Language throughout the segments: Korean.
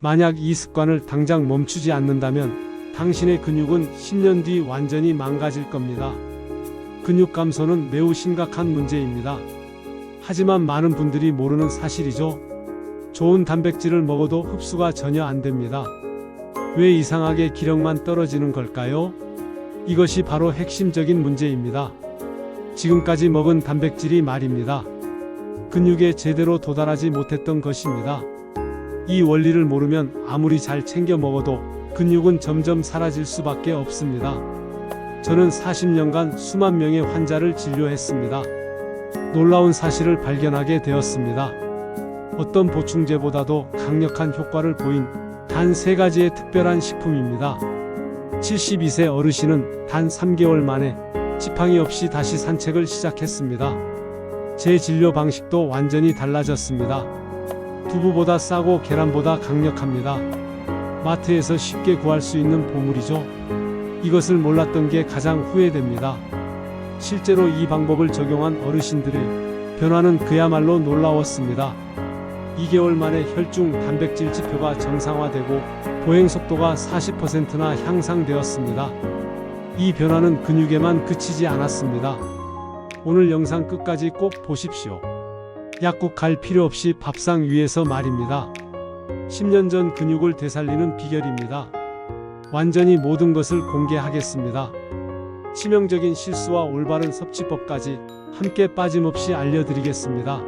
만약 이 습관을 당장 멈추지 않는다면 당신의 근육은 10년 뒤 완전히 망가질 겁니다. 근육 감소는 매우 심각한 문제입니다. 하지만 많은 분들이 모르는 사실이죠. 좋은 단백질을 먹어도 흡수가 전혀 안 됩니다. 왜 이상하게 기력만 떨어지는 걸까요? 이것이 바로 핵심적인 문제입니다. 지금까지 먹은 단백질이 말입니다. 근육에 제대로 도달하지 못했던 것입니다. 이 원리를 모르면 아무리 잘 챙겨 먹어도 근육은 점점 사라질 수밖에 없습니다. 저는 40년간 수만 명의 환자를 진료했습니다. 놀라운 사실을 발견하게 되었습니다. 어떤 보충제보다도 강력한 효과를 보인 단 3가지의 특별한 식품입니다. 72세 어르신은 단 3개월 만에 지팡이 없이 다시 산책을 시작했습니다. 제 진료 방식도 완전히 달라졌습니다. 두부보다 싸고 계란보다 강력합니다. 마트에서 쉽게 구할 수 있는 보물이죠. 이것을 몰랐던 게 가장 후회됩니다. 실제로 이 방법을 적용한 어르신들의 변화는 그야말로 놀라웠습니다. 2개월 만에 혈중 단백질 지표가 정상화되고 보행 속도가 40%나 향상되었습니다. 이 변화는 근육에만 그치지 않았습니다. 오늘 영상 끝까지 꼭 보십시오. 약국 갈 필요 없이 밥상 위에서 말입니다. 10년 전 근육을 되살리는 비결입니다. 완전히 모든 것을 공개하겠습니다. 치명적인 실수와 올바른 섭취법까지 함께 빠짐없이 알려드리겠습니다.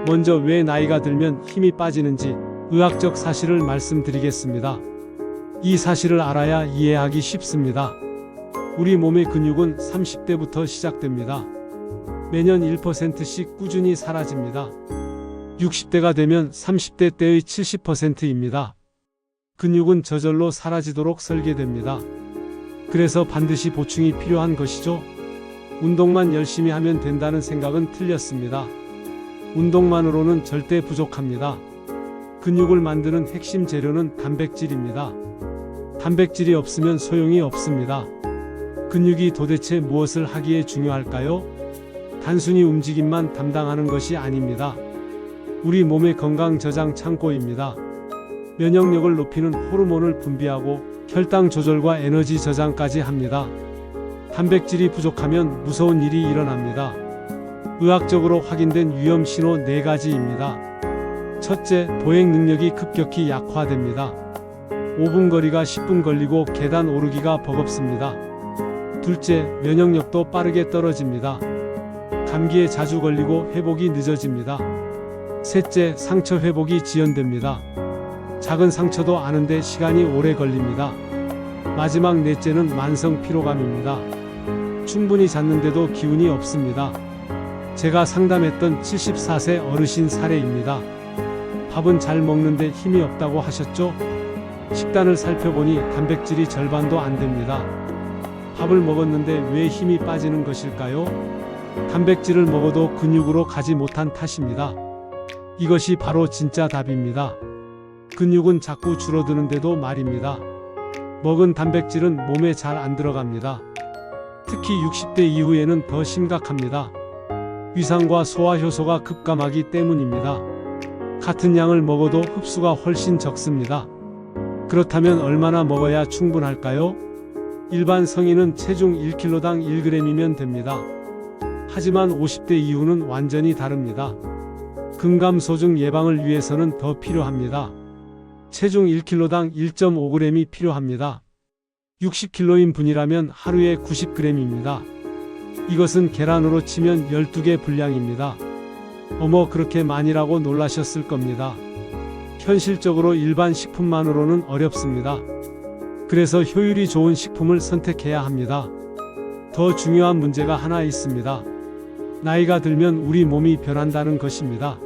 먼저 왜 나이가 들면 힘이 빠지는지 의학적 사실을 말씀드리겠습니다. 이 사실을 알아야 이해하기 쉽습니다. 우리 몸의 근육은 30대부터 시작됩니다. 매년 1%씩 꾸준히 사라집니다. 60대가 되면 30대 때의 70%입니다. 근육은 저절로 사라지도록 설계됩니다. 그래서 반드시 보충이 필요한 것이죠. 운동만 열심히 하면 된다는 생각은 틀렸습니다. 운동만으로는 절대 부족합니다. 근육을 만드는 핵심 재료는 단백질입니다. 단백질이 없으면 소용이 없습니다. 근육이 도대체 무엇을 하기에 중요할까요? 단순히 움직임만 담당하는 것이 아닙니다. 우리 몸의 건강 저장 창고입니다. 면역력을 높이는 호르몬을 분비하고 혈당 조절과 에너지 저장까지 합니다. 단백질이 부족하면 무서운 일이 일어납니다. 의학적으로 확인된 위험 신호 4가지입니다. 첫째, 보행 능력이 급격히 약화됩니다. 5분 거리가 10분 걸리고 계단 오르기가 버겁습니다. 둘째, 면역력도 빠르게 떨어집니다. 감기에 자주 걸리고 회복이 늦어집니다. 셋째, 상처 회복이 지연됩니다. 작은 상처도 아는데 시간이 오래 걸립니다. 마지막 넷째는 만성 피로감입니다. 충분히 잤는데도 기운이 없습니다. 제가 상담했던 74세 어르신 사례입니다. 밥은 잘 먹는데 힘이 없다고 하셨죠? 식단을 살펴보니 단백질이 절반도 안 됩니다. 밥을 먹었는데 왜 힘이 빠지는 것일까요? 단백질을 먹어도 근육으로 가지 못한 탓입니다. 이것이 바로 진짜 답입니다. 근육은 자꾸 줄어드는데도 말입니다. 먹은 단백질은 몸에 잘 안 들어갑니다. 특히 60대 이후에는 더 심각합니다. 위상과 소화 효소가 급감하기 때문입니다. 같은 양을 먹어도 흡수가 훨씬 적습니다. 그렇다면 얼마나 먹어야 충분할까요? 일반 성인은 체중 1kg당 1g이면 됩니다. 하지만 50대 이후는 완전히 다릅니다. 근감소증 예방을 위해서는 더 필요합니다. 체중 1kg당 1.5g이 필요합니다. 60kg인 분이라면 하루에 90g입니다. 이것은 계란으로 치면 12개 분량입니다. 어머, 그렇게 많이라고 놀라셨을 겁니다. 현실적으로 일반 식품만으로는 어렵습니다. 그래서 효율이 좋은 식품을 선택해야 합니다. 더 중요한 문제가 하나 있습니다. 나이가 들면 우리 몸이 변한다는 것입니다.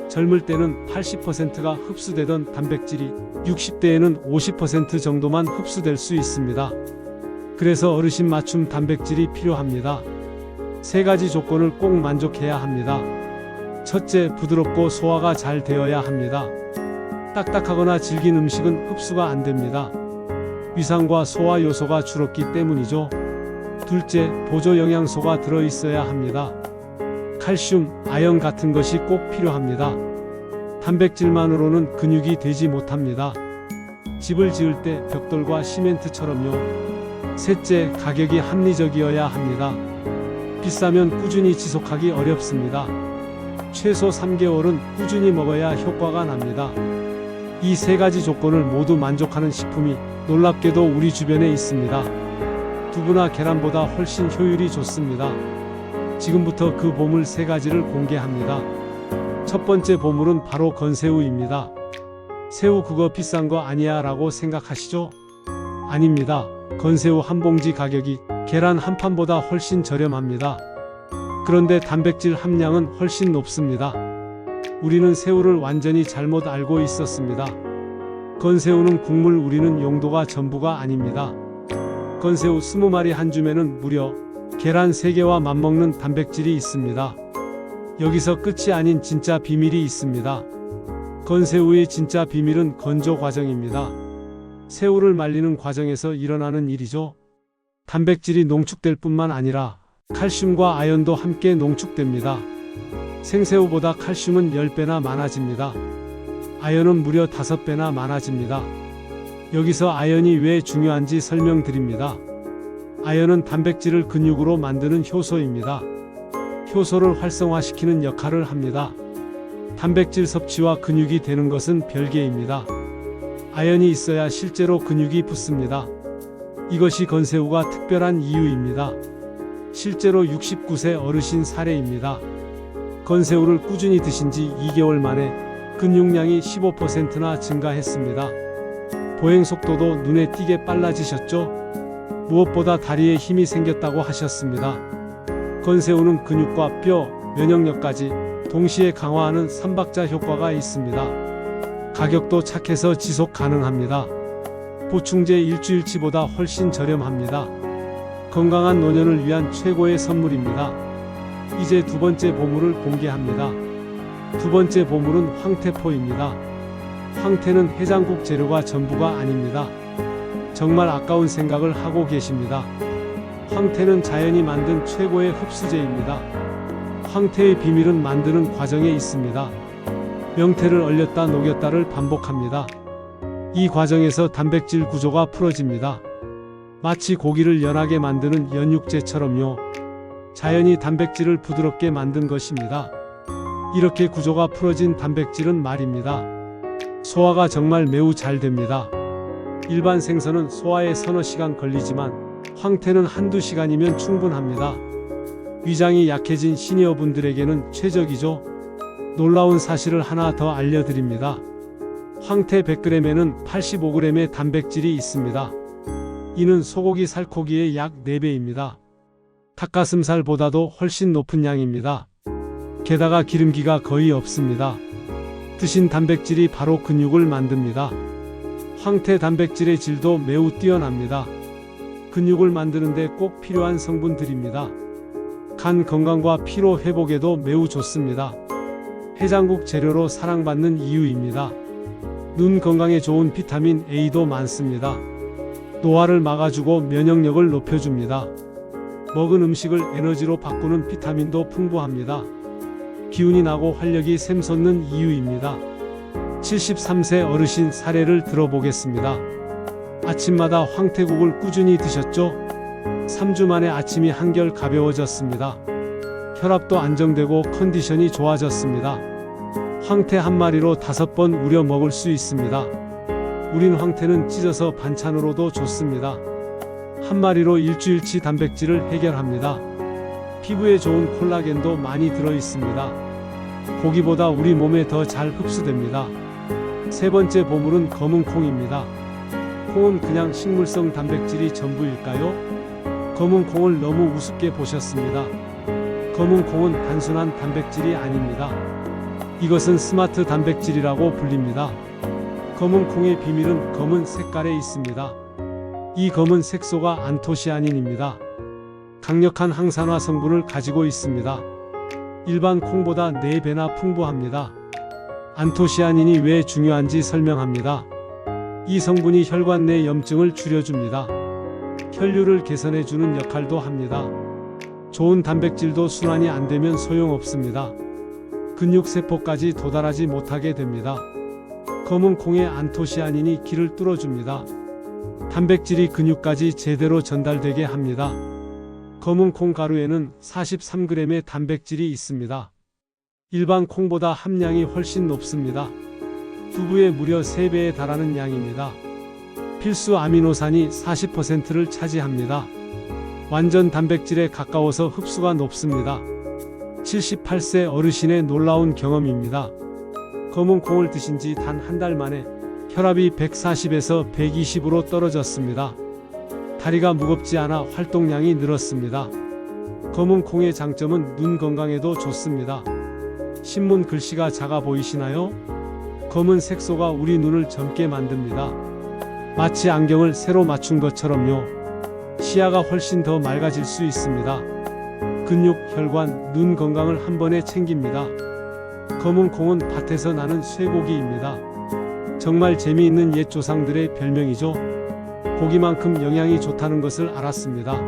젊을 때는 80%가 흡수되던 단백질이 60대에는 50% 정도만 흡수될 수 있습니다. 그래서 어르신 맞춤 단백질이 필요합니다. 3가지 조건을 꼭 만족해야 합니다. 첫째, 부드럽고 소화가 잘 되어야 합니다. 딱딱하거나 질긴 음식은 흡수가 안 됩니다. 위산과 소화 요소가 줄었기 때문이죠. 둘째, 보조 영양소가 들어있어야 합니다. 칼슘, 아연 같은 것이 꼭 필요합니다. 단백질만으로는 근육이 되지 못합니다. 집을 지을 때 벽돌과 시멘트처럼요. 셋째, 가격이 합리적이어야 합니다. 비싸면 꾸준히 지속하기 어렵습니다. 최소 3개월은 꾸준히 먹어야 효과가 납니다. 이 세 가지 조건을 모두 만족하는 식품이 놀랍게도 우리 주변에 있습니다. 두부나 계란보다 훨씬 효율이 좋습니다. 지금부터 그 보물 세 가지를 공개합니다. 첫 번째 보물은 바로 건새우입니다. 새우 그거 비싼 거 아니야 라고 생각하시죠? 아닙니다. 건새우 한 봉지 가격이 계란 한 판보다 훨씬 저렴합니다. 그런데 단백질 함량은 훨씬 높습니다. 우리는 새우를 완전히 잘못 알고 있었습니다. 건새우는 국물 우리는 용도가 전부가 아닙니다. 건새우 20마리 한 줌에는 무려 계란 3개와 맞먹는 단백질이 있습니다. 여기서 끝이 아닌 진짜 비밀이 있습니다. 건새우의 진짜 비밀은 건조 과정입니다. 새우를 말리는 과정에서 일어나는 일이죠. 단백질이 농축될 뿐만 아니라 칼슘과 아연도 함께 농축됩니다. 생새우보다 칼슘은 10배나 많아집니다. 아연은 무려 5배나 많아집니다. 여기서 아연이 왜 중요한지 설명드립니다. 아연은 단백질을 근육으로 만드는 효소입니다. 효소를 활성화시키는 역할을 합니다. 단백질 섭취와 근육이 되는 것은 별개입니다. 아연이 있어야 실제로 근육이 붙습니다. 이것이 건새우가 특별한 이유입니다. 실제로 69세 어르신 사례입니다. 건새우를 꾸준히 드신 지 2개월 만에 근육량이 15%나 증가했습니다. 보행 속도도 눈에 띄게 빨라지셨죠? 무엇보다 다리에 힘이 생겼다고 하셨습니다. 건새우는 근육과 뼈, 면역력까지 동시에 강화하는 3박자 효과가 있습니다. 가격도 착해서 지속 가능합니다. 보충제 일주일치보다 훨씬 저렴합니다. 건강한 노년을 위한 최고의 선물입니다. 이제 두 번째 보물을 공개합니다. 두 번째 보물은 황태포입니다. 황태는 해장국 재료가 전부가 아닙니다. 정말 아까운 생각을 하고 계십니다. 황태는 자연이 만든 최고의 흡수제입니다. 황태의 비밀은 만드는 과정에 있습니다. 명태를 얼렸다 녹였다를 반복합니다. 이 과정에서 단백질 구조가 풀어집니다. 마치 고기를 연하게 만드는 연육제처럼요. 자연이 단백질을 부드럽게 만든 것입니다. 이렇게 구조가 풀어진 단백질은 말입니다. 소화가 정말 매우 잘 됩니다. 일반 생선은 소화에 서너 시간 걸리지만 황태는 한두 시간이면 충분합니다. 위장이 약해진 시니어분들에게는 최적이죠. 놀라운 사실을 하나 더 알려드립니다. 황태 100g에는 85g의 단백질이 있습니다. 이는 소고기 살코기의 약 4배입니다. 닭가슴살보다도 훨씬 높은 양입니다. 게다가 기름기가 거의 없습니다. 드신 단백질이 바로 근육을 만듭니다. 황태 단백질의 질도 매우 뛰어납니다. 근육을 만드는데 꼭 필요한 성분들입니다. 간 건강과 피로 회복에도 매우 좋습니다. 해장국 재료로 사랑받는 이유입니다. 눈 건강에 좋은 비타민 A도 많습니다. 노화를 막아주고 면역력을 높여줍니다. 먹은 음식을 에너지로 바꾸는 비타민도 풍부합니다. 기운이 나고 활력이 샘솟는 이유입니다. 73세 어르신 사례를 들어보겠습니다. 아침마다 황태국을 꾸준히 드셨죠? 3주 만에 아침이 한결 가벼워졌습니다. 혈압도 안정되고 컨디션이 좋아졌습니다. 황태 한 마리로 5번 우려 먹을 수 있습니다. 우린 황태는 찢어서 반찬으로도 좋습니다. 한 마리로 일주일치 단백질을 해결합니다. 피부에 좋은 콜라겐도 많이 들어있습니다. 고기보다 우리 몸에 더 잘 흡수됩니다. 세 번째 보물은 검은 콩입니다. 콩은 그냥 식물성 단백질이 전부일까요? 검은 콩을 너무 우습게 보셨습니다. 검은 콩은 단순한 단백질이 아닙니다. 이것은 스마트 단백질이라고 불립니다. 검은 콩의 비밀은 검은 색깔에 있습니다. 이 검은 색소가 안토시아닌입니다. 강력한 항산화 성분을 가지고 있습니다. 일반 콩보다 4배나 풍부합니다. 안토시아닌이 왜 중요한지 설명합니다. 이 성분이 혈관 내 염증을 줄여줍니다. 혈류를 개선해주는 역할도 합니다. 좋은 단백질도 순환이 안 되면 소용없습니다. 근육세포까지 도달하지 못하게 됩니다. 검은 콩의 안토시아닌이 길을 뚫어줍니다. 단백질이 근육까지 제대로 전달되게 합니다. 검은 콩 가루에는 43g의 단백질이 있습니다. 일반 콩보다 함량이 훨씬 높습니다. 두부의 무려 3배에 달하는 양입니다. 필수 아미노산이 40%를 차지합니다. 완전 단백질에 가까워서 흡수가 높습니다. 78세 어르신의 놀라운 경험입니다. 검은 콩을 드신 지 단 한 달 만에 혈압이 140에서 120으로 떨어졌습니다. 다리가 무겁지 않아 활동량이 늘었습니다. 검은 콩의 장점은 눈 건강에도 좋습니다. 신문 글씨가 작아 보이시나요? 검은 색소가 우리 눈을 젊게 만듭니다. 마치 안경을 새로 맞춘 것처럼요. 시야가 훨씬 더 맑아질 수 있습니다. 근육, 혈관, 눈 건강을 한 번에 챙깁니다. 검은 콩은 밭에서 나는 쇠고기입니다. 정말 재미있는 옛 조상들의 별명이죠. 고기만큼 영양이 좋다는 것을 알았습니다.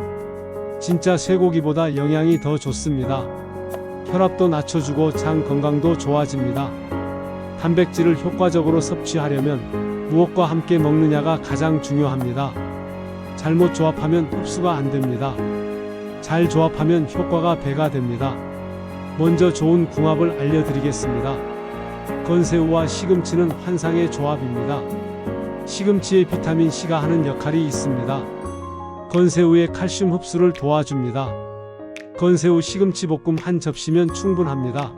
진짜 쇠고기보다 영양이 더 좋습니다. 혈압도 낮춰주고 장 건강도 좋아집니다. 단백질을 효과적으로 섭취하려면 무엇과 함께 먹느냐가 가장 중요합니다. 잘못 조합하면 흡수가 안 됩니다. 잘 조합하면 효과가 배가 됩니다. 먼저 좋은 궁합을 알려드리겠습니다. 건새우와 시금치는 환상의 조합입니다. 시금치의 비타민 C가 하는 역할이 있습니다. 건새우의 칼슘 흡수를 도와줍니다. 건새우 시금치 볶음 한 접시면 충분합니다.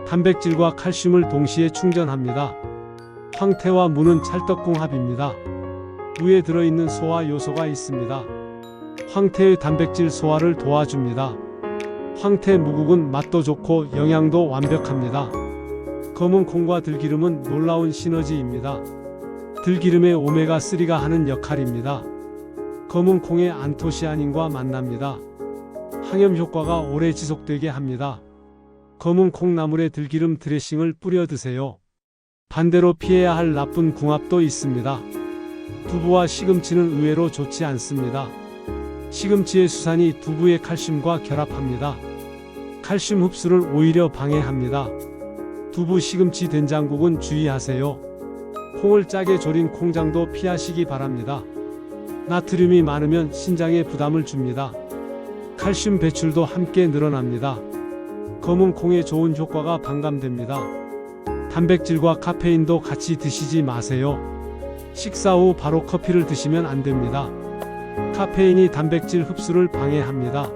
단백질과 칼슘을 동시에 충전합니다. 황태와 무는 찰떡궁합입니다. 무에 들어있는 소화 요소가 있습니다. 황태의 단백질 소화를 도와줍니다. 황태 무국은 맛도 좋고 영양도 완벽합니다. 검은 콩과 들기름은 놀라운 시너지입니다. 들기름의 오메가3가 하는 역할입니다. 검은 콩의 안토시아닌과 만납니다. 항염 효과가 오래 지속되게 합니다. 검은 콩나물에 들기름 드레싱을 뿌려 드세요. 반대로 피해야 할 나쁜 궁합도 있습니다. 두부와 시금치는 의외로 좋지 않습니다. 시금치의 수산이 두부의 칼슘과 결합합니다. 칼슘 흡수를 오히려 방해합니다. 두부 시금치 된장국은 주의하세요. 콩을 짜게 졸인 콩장도 피하시기 바랍니다. 나트륨이 많으면 신장에 부담을 줍니다. 칼슘 배출도 함께 늘어납니다. 검은 콩의 좋은 효과가 반감됩니다. 단백질과 카페인도 같이 드시지 마세요. 식사 후 바로 커피를 드시면 안 됩니다. 카페인이 단백질 흡수를 방해합니다.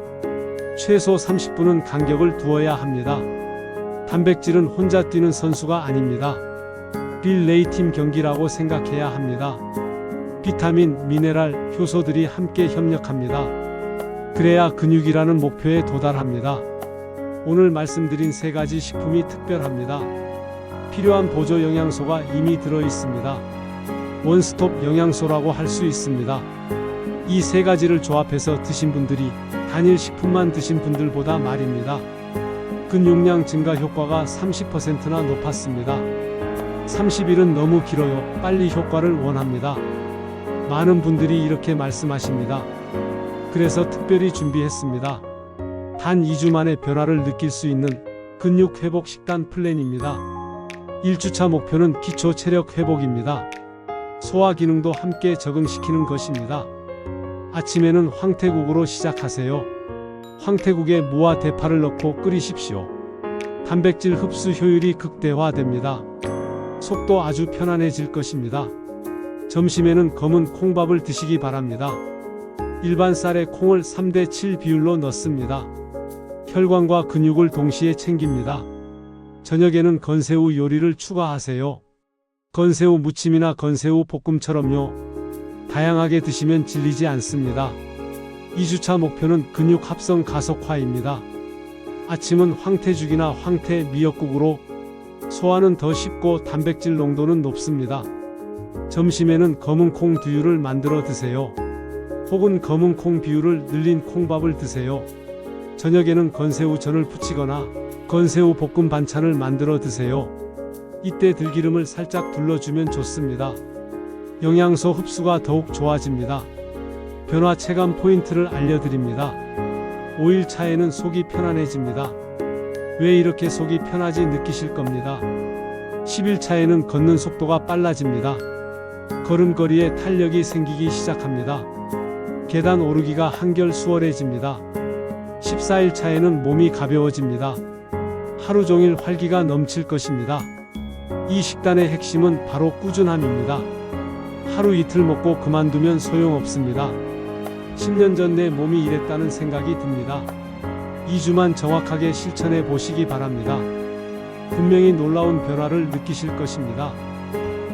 최소 30분은 간격을 두어야 합니다. 단백질은 혼자 뛰는 선수가 아닙니다. 릴레이 팀 경기라고 생각해야 합니다. 비타민, 미네랄, 효소들이 함께 협력합니다. 그래야 근육이라는 목표에 도달합니다. 오늘 말씀드린 3가지 식품이 특별합니다. 필요한 보조 영양소가 이미 들어 있습니다. 원스톱 영양소라고 할 수 있습니다. 이 3가지를 조합해서 드신 분들이 단일 식품만 드신 분들보다 말입니다. 근육량 증가 효과가 30%나 높았습니다. 30일은 너무 길어요. 빨리 효과를 원합니다. 많은 분들이 이렇게 말씀하십니다. 그래서 특별히 준비했습니다. 단 2주 만에 변화를 느낄 수 있는 근육 회복 식단 플랜입니다. 1주차 목표는 기초 체력 회복입니다. 소화 기능도 함께 적응시키는 것입니다. 아침에는 황태국으로 시작하세요. 황태국에 무와 대파를 넣고 끓이십시오. 단백질 흡수 효율이 극대화됩니다. 속도 아주 편안해질 것입니다. 점심에는 검은 콩밥을 드시기 바랍니다. 일반 쌀에 콩을 3:7 비율로 넣습니다. 혈관과 근육을 동시에 챙깁니다. 저녁에는 건새우 요리를 추가하세요. 건새우 무침이나 건새우 볶음처럼요. 다양하게 드시면 질리지 않습니다. 2주차 목표는 근육 합성 가속화입니다. 아침은 황태죽이나 황태 미역국으로 소화는 더 쉽고 단백질 농도는 높습니다. 점심에는 검은 콩 두유를 만들어 드세요. 혹은 검은 콩 비율을 늘린 콩밥을 드세요. 저녁에는 건새우전을 부치거나 건새우 볶음 반찬을 만들어 드세요. 이때 들기름을 살짝 둘러주면 좋습니다. 영양소 흡수가 더욱 좋아집니다. 변화 체감 포인트를 알려드립니다. 5일 차에는 속이 편안해집니다. 왜 이렇게 속이 편하지 느끼실 겁니다. 10일차에는 걷는 속도가 빨라집니다. 걸음걸이에 탄력이 생기기 시작합니다. 계단 오르기가 한결 수월해집니다. 14일차에는 몸이 가벼워집니다. 하루 종일 활기가 넘칠 것입니다. 이 식단의 핵심은 바로 꾸준함입니다. 하루 이틀 먹고 그만두면 소용없습니다. 10년 전 내 몸이 이랬다는 생각이 듭니다. 2주만 정확하게 실천해 보시기 바랍니다. 분명히 놀라운 변화를 느끼실 것입니다.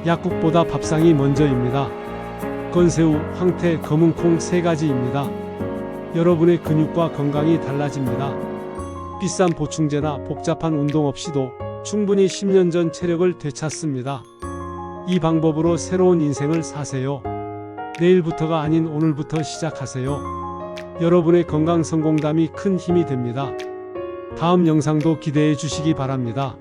약국보다 밥상이 먼저입니다. 건새우, 황태, 검은콩 3가지입니다. 여러분의 근육과 건강이 달라집니다. 비싼 보충제나 복잡한 운동 없이도 충분히 10년 전 체력을 되찾습니다. 이 방법으로 새로운 인생을 사세요. 내일부터가 아닌 오늘부터 시작하세요. 여러분의 건강 성공담이 큰 힘이 됩니다. 다음 영상도 기대해 주시기 바랍니다.